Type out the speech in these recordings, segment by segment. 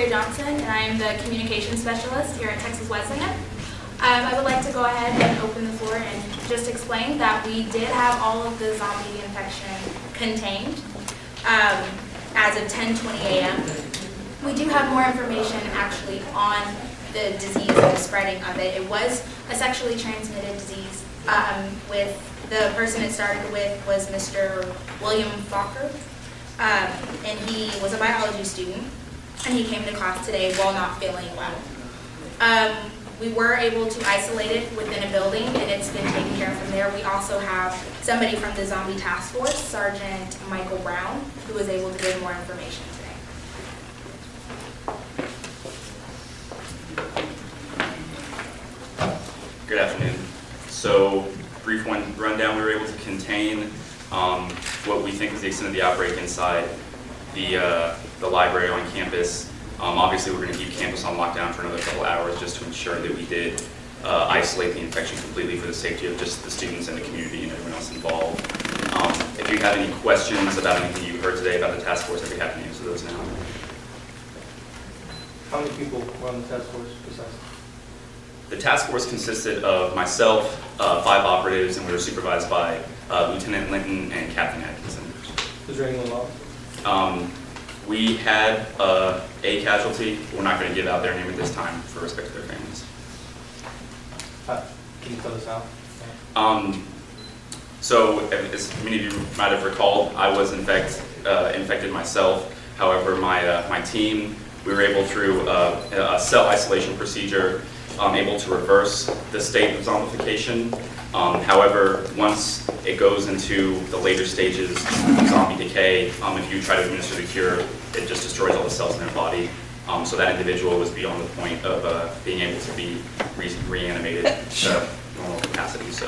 Victoria Johnson, and I am the Communication Specialist here at Texas Wesleyan. I would like to go ahead and open the floor and just explain that we did have all of the zombie infection contained as of 10:20 a.m. We do have more information actually on the disease and the spreading of it. It was a sexually transmitted disease. With the person it started with was Mr. William Fokker, and he was a biology student, and he came to class today while not feeling well. We were able to isolate it within a building, and it's been taken care of from there. We also have somebody from the Zombie Task Force, Sergeant Michael Brown, who was able to give more information today. Good afternoon. So, brief rundown, we were able to contain what we think is the extent of the outbreak inside the library on campus. Obviously, we're going to keep campus on lockdown for another couple hours just to ensure that we did isolate the infection completely for the safety of just the students and the community and everyone else involved. If you have any questions about anything you heard today about the task force, I'd be happy to answer those now. How many people were on the task force besides? The task force consisted of myself, 5 operatives, and we were supervised by Lieutenant Linton and Captain Atkinson. Was there anyone lost? We had a casualty. We're not going to give out their name at this time for respect to their families. Can you tell us how? So, as many of you might have recalled, I was infected myself. However, my team, we were able through a cell isolation procedure, able to reverse the state of zombification. However, once it goes into the later stages of zombie decay, if you try to administer the cure, it just destroys all the cells in their body. So that individual was beyond the point of being able to be reanimated to normal capacity. So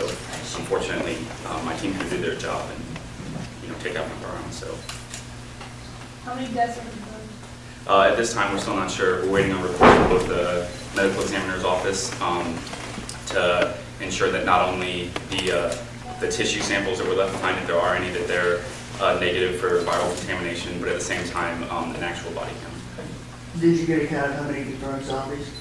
unfortunately, my team could do their job and take out one of our own. So how many deaths are confirmed? At this time, we're still not sure. We're waiting on reports from both the medical examiner's office to ensure that not only the tissue samples that were left behind, if there are any, that they're negative for viral contamination, but at the same time, an actual body count. Did you get a count of how many confirmed zombies?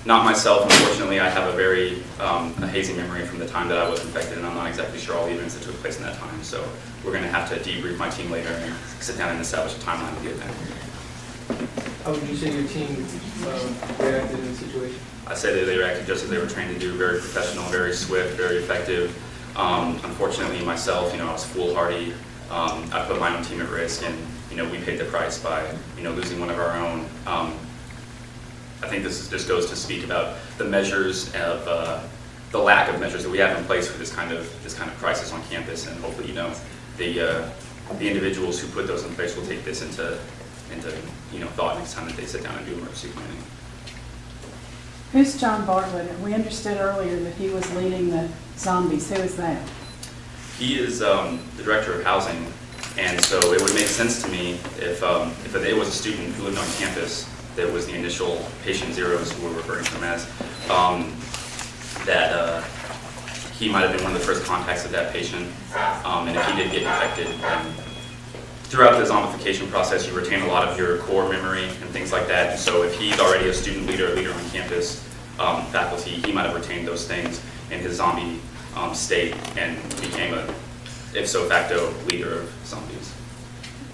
Not myself, unfortunately. I have a very a hazy memory from the time that I was infected, and I'm not exactly sure all the events that took place in that time. So we're going to have to debrief my team later and sit down and establish a timeline of the event. How would you say your team reacted in the situation? I say that they reacted just as they were trained to do, very professional, very swift, very effective. Unfortunately, myself, I was foolhardy. I put my own team at risk, and we paid the price by losing one of our own. I think this just goes to speak about the measures of the lack of measures that we have in place for this kind of crisis on campus, and hopefully the individuals who put those in place will take this into thought next time that they sit down and do emergency planning. Who's John Bartlett? We understood earlier that he was leading the zombies. Who is that? He is the director of housing, and so it would make sense to me if it was a student who lived on campus that was the initial patient zeros who we're referring to him as, that he might have been one of the first contacts of that patient, and if he did get infected, throughout the zombification process, you retain a lot of your core memory and things like that. And so if he's already a student leader on campus, faculty, he might have retained those things in his zombie state and became a ipso facto leader of zombies.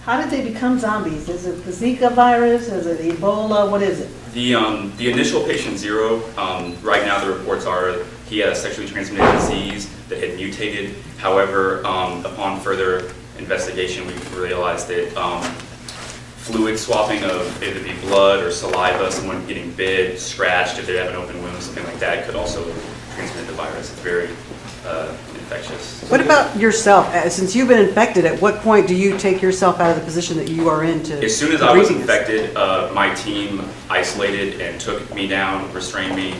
How did they become zombies? Is it the Zika virus? Is it Ebola? What is it? The initial patient zero, right now the reports are he had a sexually transmitted disease that had mutated. However, upon further investigation, we realized that fluid swapping of either be blood or saliva, someone getting bit, scratched, if they have an open wound, something like that, could also transmit the virus. It's very infectious. What about yourself? Since you've been infected, at what point do you take yourself out of the position that you are in to? As soon as I was infected, my team isolated and took me down, restrained me,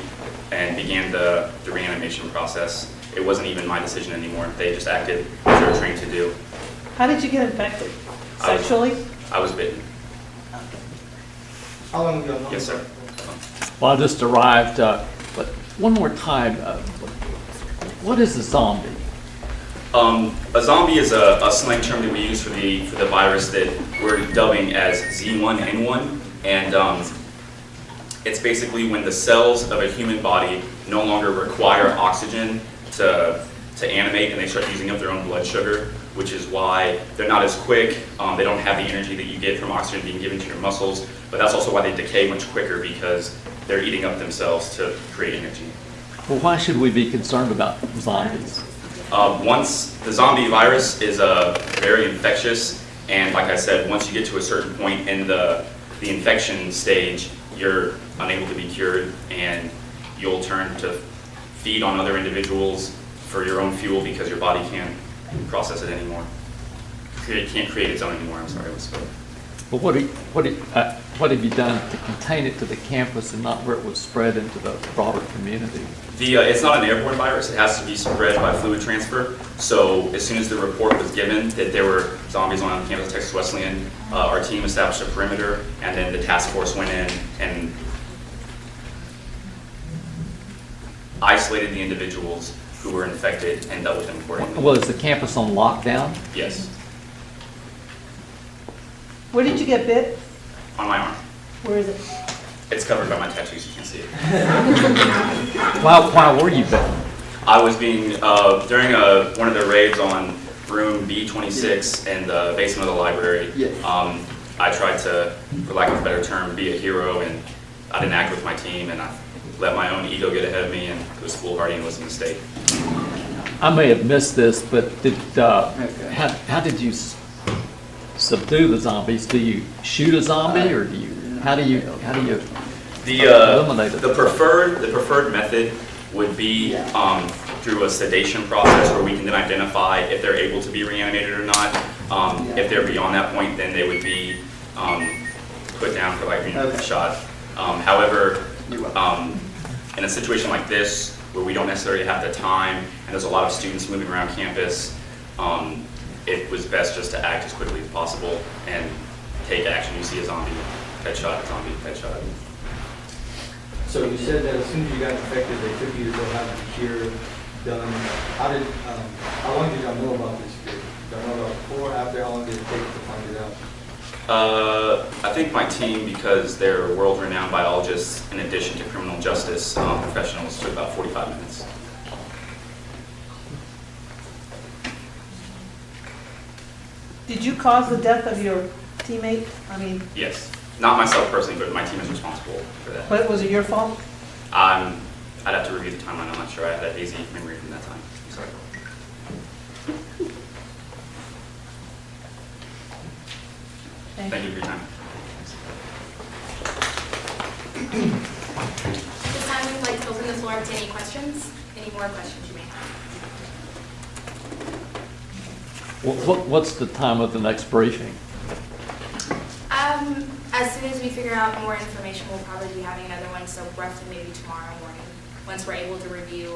and began the reanimation process. It wasn't even my decision anymore. They just acted as they were trained to do. How did you get infected? Sexually? I was bitten. How long ago? Yes, sir. Well, I just arrived, but one more time, what is a zombie? A zombie is a slang term that we use for the virus that we're dubbing as Z1N1, and it's basically when the cells of a human body no longer require oxygen to animate, and they start using up their own blood sugar, which is why they're not as quick. They don't have the energy that you get from oxygen being given to your muscles, but that's also why they decay much quicker, because they're eating up themselves to create energy. Well, why should we be concerned about zombies? Once the zombie virus is very infectious, and like I said, once you get to a certain point in the infection stage, you're unable to be cured, and you'll turn to feed on other individuals for your own fuel because your body can't process it anymore. It can't create its own anymore. I'm sorry, I was spoke. Well, what have you done to contain it to the campus and not where it was spread into the broader community? It's not an airborne virus. It has to be spread by fluid transfer. So as soon as the report was given that there were zombies on campus of Texas Wesleyan, our team established a perimeter, and then the task force went in and isolated the individuals who were infected and dealt with them accordingly. Well, is the campus on lockdown? Yes, Where did you get bit? on my arm. Where is it? It's covered by my tattoos. You can't see it. Why were you bitten? I was being during one of the raids on room B26 in the basement of the library. I tried to, for lack of a better term, be a hero, and I didn't act with my team, and I let my own ego get ahead of me, and it was foolhardy and was a mistake. I may have missed this, but how did you subdue the zombies? Do you shoot a zombie, or how do you eliminate it? The preferred method would be through a sedation process, where we can then identify if they're able to be reanimated or not. If they're beyond that point, then they would be put down for like a shot. However, in a situation like this, where we don't necessarily have the time, and there's a lot of students moving around campus, it was best just to act as quickly as possible and take action. You see a zombie, headshot, zombie, headshot. So you said that as soon as you got infected, they took you to go have the cure done. How long did y'all know about this cure? Did y'all know about it before, after? How long did it take to find it out? I think my team, because they're world-renowned biologists in addition to criminal justice professionals, took about 45 minutes. Did you cause the death of your teammate? I mean, Yes. Not myself personally, but my team is responsible for that. was it your fault? I'd have to review the timeline. I'm not sure. I have that hazy memory from that time. Sorry. Thank you for your time. This time, we'd like to open the floor to any questions, any more questions you may have. What's the time of the next briefing? As soon as we figure out more information, we'll probably be having another one, so roughly maybe tomorrow morning, once we're able to review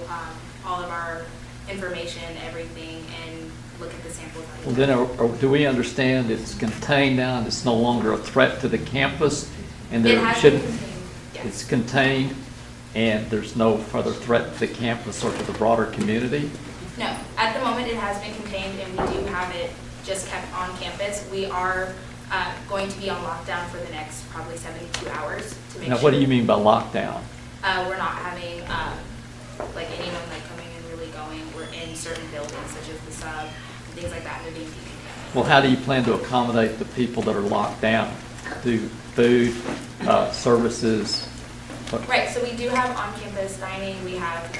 all of our information, everything, and look at the samples. Well, then, do we understand it's contained now, and it's no longer a threat to the campus? And It there has been shouldn't, contained, yes. it's contained, and there's no further threat to the campus or to the broader community? No, at the moment it has been contained, and we do have it just kept on campus. We are going to be on lockdown for the next probably 72 hours to make Now, sure. what do you mean by lockdown? We're not having like anyone like coming and really going. We're in certain buildings such as the sub and things like that. And they're being decontaminated. Well, how do you plan to accommodate the people that are locked down? Do food, services? Right, so we do have on-campus dining. We have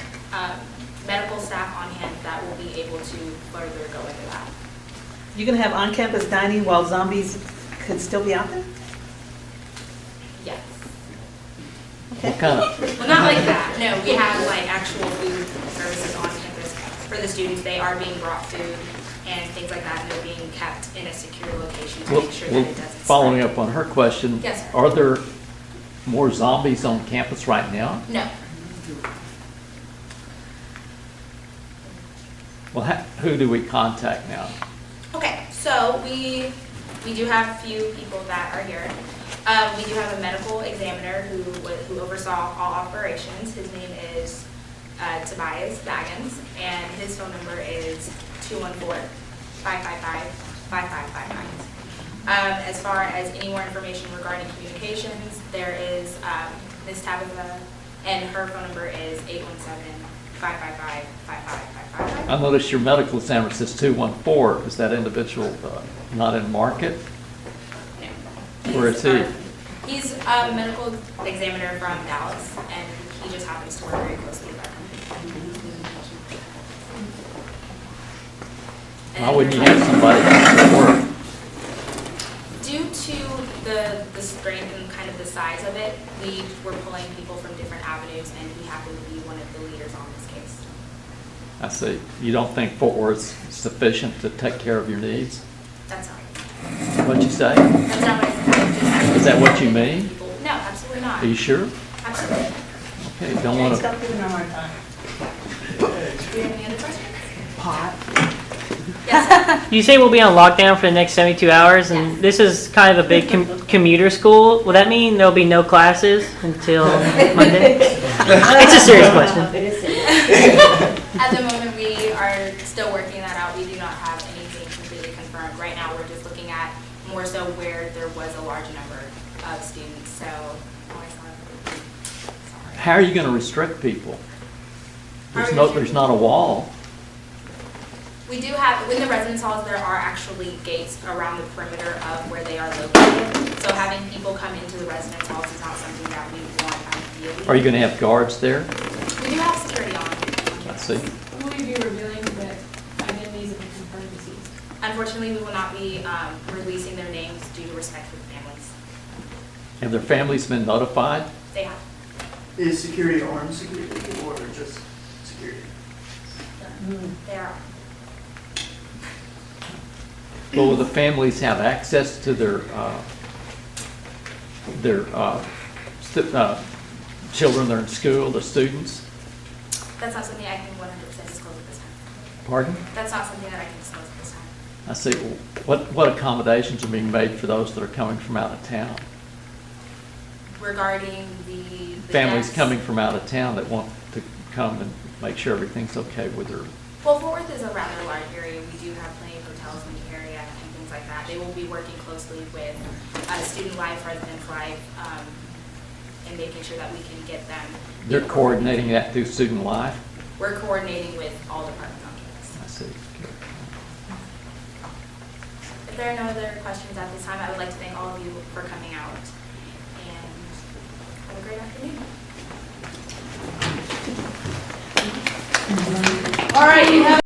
medical staff on hand that will be able to further go into that. You're gonna have on-campus dining while zombies could still be out there? Yes. What kind of, Well, not like that. No, we have like actual food services on campus for the students. They are being brought food and things like that, and they're being kept in a secure location to well, make sure well, that it doesn't following spread. up on her question, Yes, sir. are there more zombies on campus right now? No. Well, who do we contact now? Okay, so we do have a few people that are here. We do have a medical examiner who oversaw all operations. His name is Tobias Baggins, and his phone number is 214-555-5559. As far as any more information regarding communications, there is Ms. Tabitha, and her phone number is 817-555-5555. I noticed your medical examiner says 214. Is that individual not in market? No. Where is he? He's a medical examiner from Dallas, and he just happens to work very closely with our company. Why wouldn't you have somebody that work? Due to the strength and kind of the size of it, we were pulling people from different avenues, and he happened to be one of the leaders on this case. I see. You don't think Fort Worth's sufficient to take care of your needs? That's not. What'd you say? That's not what I said. Is that what you mean? No, absolutely not. Are you sure? Absolutely. Okay, don't want to. Stop giving her a hard time. Do you have any other questions? Pot. Yes. You say we'll be on lockdown for the next 72 hours, and Yes. this is kind of a big commuter school. Will that mean there'll be no classes until Monday? It's a serious question. At the moment, we are still working that out. We do not have anything completely confirmed. Right now, we're just looking at more so where there was a large number of students. So, sorry. How are you going to restrict people? How are we There's not a wall. We do have, in the residence halls, there are actually gates around the perimeter of where they are located. So having people come into the residence halls is not something that we want ideally. Are you going to have guards there? We do have security on. I see. Will we be revealing the identities of the confirmed deceased? Unfortunately, we will not be releasing their names due to respect for the families. Have their families been notified? They have. Is security armed security or just security? They are. Will the families have access to their children that are in school, the students? That's not something I can 100% disclose at this time. Pardon? That's not something that I can disclose at this time. I see. What accommodations are being made for those that are coming from out of town? Regarding the Families guests- coming from out of town that want to come and make sure everything's okay with their. Well, Fort Worth is a rather large area. We do have plenty of hotels in the area and things like that. They will be working closely with Student Life, Residence Life, and making sure that we can get them. They're coordinating that through Student Life? We're coordinating with all departments on campus. I see. If there are no other questions at this time, I would like to thank all of you for coming out, and have a great afternoon. All right, you have